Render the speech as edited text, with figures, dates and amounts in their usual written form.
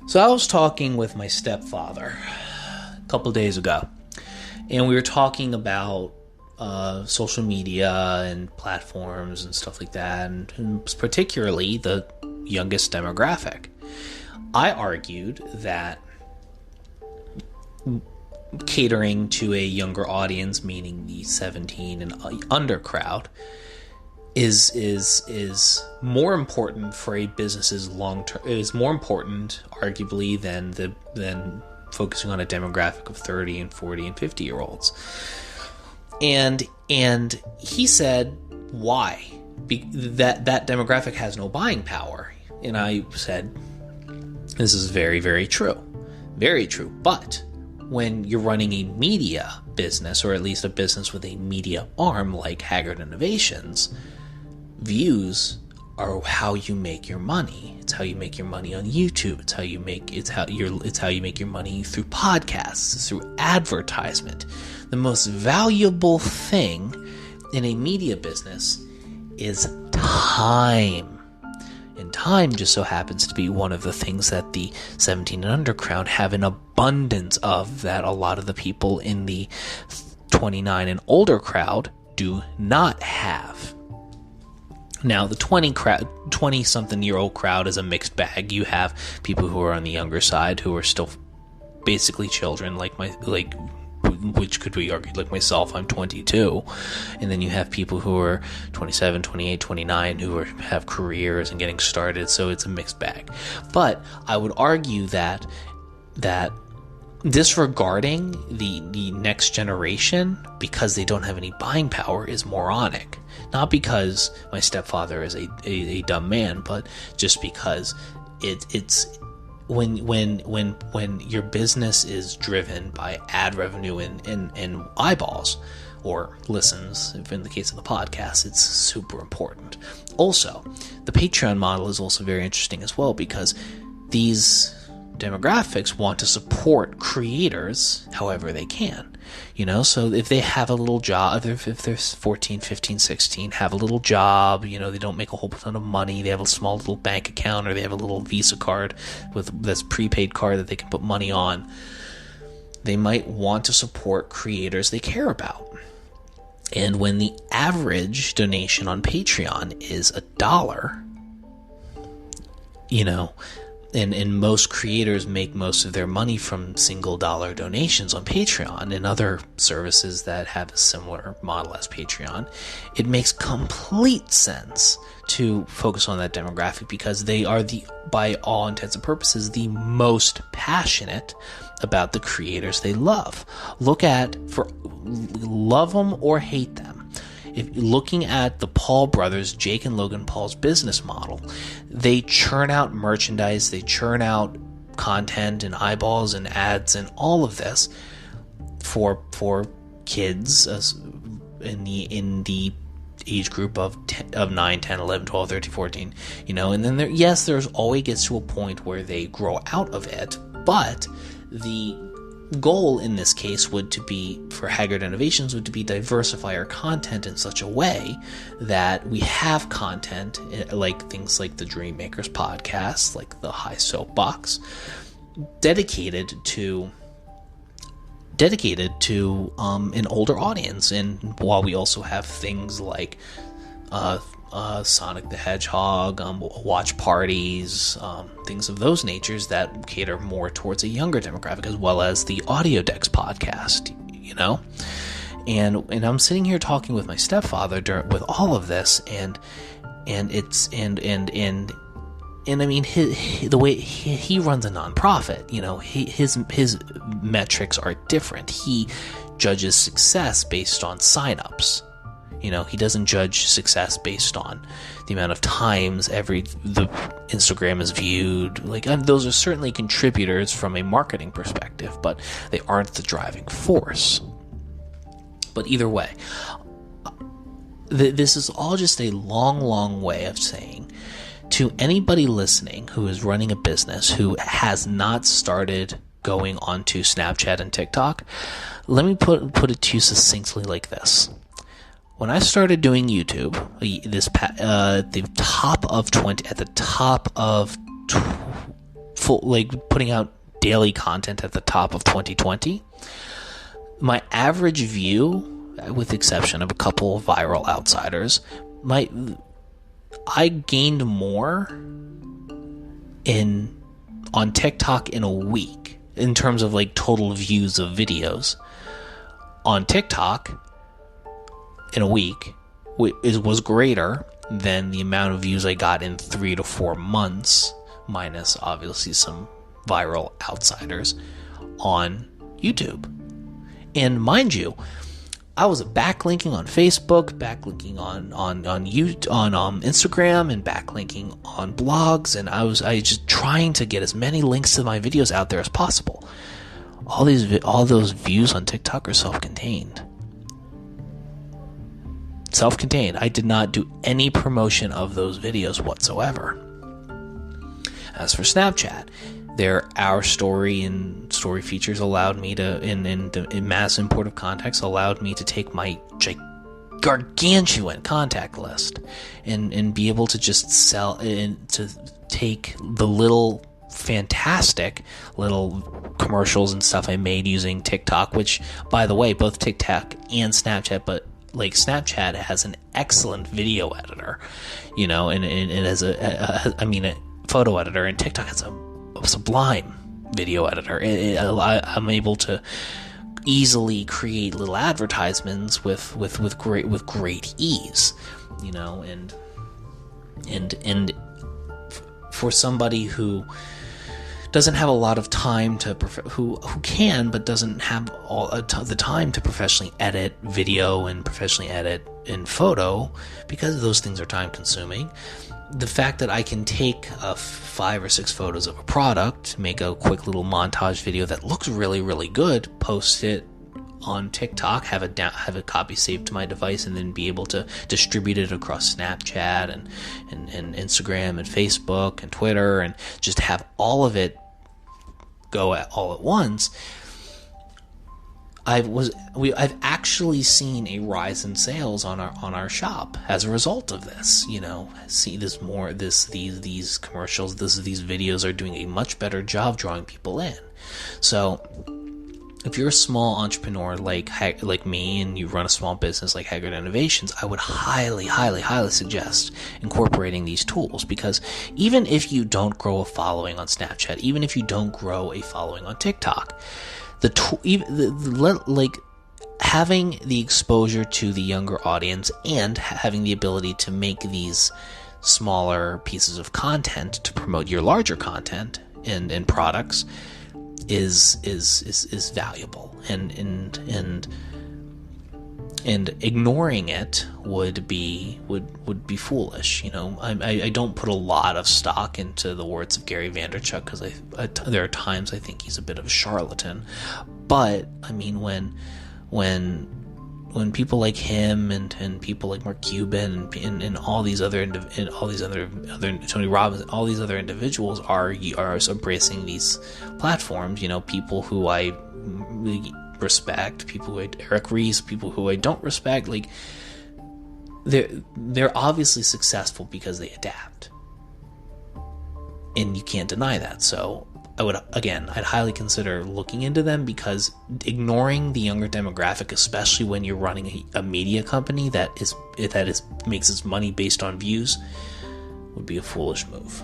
So I was talking with my stepfather a couple days ago, and we were talking about social media and platforms and stuff like that, and particularly the youngest demographic. I argued that catering to a younger audience, meaning the 17 and under crowd, is more important for a business's long term. Is more important, arguably, than focusing on a demographic of 30 and 40 and 50-year-olds. And he said, why? That demographic has no buying power. And I said, this is very, very true. Very true. But when you're running a media business, or at least a business with a media arm like Haggard Innovations, views are how you make your money. It's how you make your money on YouTube. It's how you make your money through podcasts, through advertisement. The most valuable thing in a media business is time. And time just so happens to be one of the things that the 17 and under crowd have an abundance of, that a lot of the people in the 29 and older crowd do not have. Now, the 20-something-year-old crowd is a mixed bag. You have people who are on the younger side who are still basically children, which could be argued like myself. I'm 22. And then you have people who are 27, 28, 29 who have careers and getting started, so it's a mixed bag. But I would argue that disregarding the next generation because they don't have any buying power is moronic. Not because my stepfather is a dumb man, but just because it's when your business is driven by ad revenue and eyeballs or listens, if in the case of the podcast, it's super important. Also, the Patreon model is also very interesting as well, because these demographics want to support creators however they can. So if they have a little job, if they're 14, 15, 16, have a little job, they don't make a whole ton of money, they have a small little bank account, or they have a little Visa card that's prepaid card that they can put money on, they might want to support creators they care about. And when the average donation on Patreon is $1, and most creators make most of their money from single dollar donations on Patreon and other services that have a similar model as Patreon, it makes complete sense to focus on that demographic, because they are by all intents and purposes, the most passionate about the creators they love. Love them or hate them. If looking at the Paul brothers, Jake and Logan Paul's business model, they churn out merchandise, they churn out content and eyeballs and ads and all of this for kids in the age group of 9, 10, 11, 12, 13, 14, and then there's always gets to a point where they grow out of it, but the goal in this case for Haggard Innovations would to be diversify our content in such a way that we have content like things like the Dream Makers podcast, like the High Soapbox, dedicated to an older audience. And while we also have things like Sonic the Hedgehog, watch parties, things of those natures that cater more towards a younger demographic, as well as the Audio Decks podcast, and I'm sitting here talking with my stepfather with all of this, and I mean, the way he runs a nonprofit, his metrics are different. He judges success based on signups. He doesn't judge success based on the amount of times the Instagram is viewed. Those are certainly contributors from a marketing perspective, but they aren't the driving force. But either way, this is all just a long, long way of saying to anybody listening who is running a business who has not started going onto Snapchat and TikTok, let me put it to you succinctly like this. When I started doing YouTube, at the top of putting out daily content at the top of 2020, my average view, with the exception of a couple of viral outsiders, I gained more on TikTok in a week in terms of like total views of videos on TikTok in a week was greater than the amount of views I got in 3 to 4 months, minus obviously some viral outsiders on YouTube. And mind you, I was backlinking on Facebook, backlinking on Instagram, and backlinking on blogs, and I was just trying to get as many links to my videos out there as possible. All those views on TikTok are self-contained. I did not do any promotion of those videos whatsoever. As for Snapchat, our story and story features allowed me to, in mass import of contacts, allowed me to take my gargantuan contact list and be able to just sell and to take the little fantastic little commercials and stuff I made using TikTok, which, by the way, both TikTok and Snapchat, but like Snapchat has an excellent video editor, and it has a photo editor, and TikTok has a sublime video editor. I'm able to easily create little advertisements with great ease, and for somebody who doesn't have a lot of time who can but doesn't have all the time to professionally edit video and professionally edit in photo, because those things are time consuming. The fact that I can take 5 or 6 photos of a product, make a quick little montage video that looks really, really good, post it on TikTok, have a copy saved to my device, and then be able to distribute it across Snapchat and Instagram and Facebook and Twitter, and just have all of it go all at once. I've actually seen a rise in sales on our shop as a result of this. See these commercials, these videos are doing a much better job drawing people in. So if you're a small entrepreneur like me, and you run a small business like Haggard Innovations, I would highly, highly, highly suggest incorporating these tools, because even if you don't grow a following on Snapchat, even if you don't grow a following on TikTok, having the exposure to the younger audience and having the ability to make these smaller pieces of content to promote your larger content and products is valuable, and ignoring it would be foolish. I don't put a lot of stock into the words of Gary Vaynerchuk, because there are times I think he's a bit of a charlatan. But I mean, when people like him and people like Mark Cuban and all these other Tony Robbins, all these other individuals are embracing these platforms, people who I really respect, Eric Ries, people who I don't respect, they're obviously successful because they adapt, and you can't deny that. So I'd highly consider looking into them, because ignoring the younger demographic, especially when you're running a media company that makes its money based on views, would be a foolish move.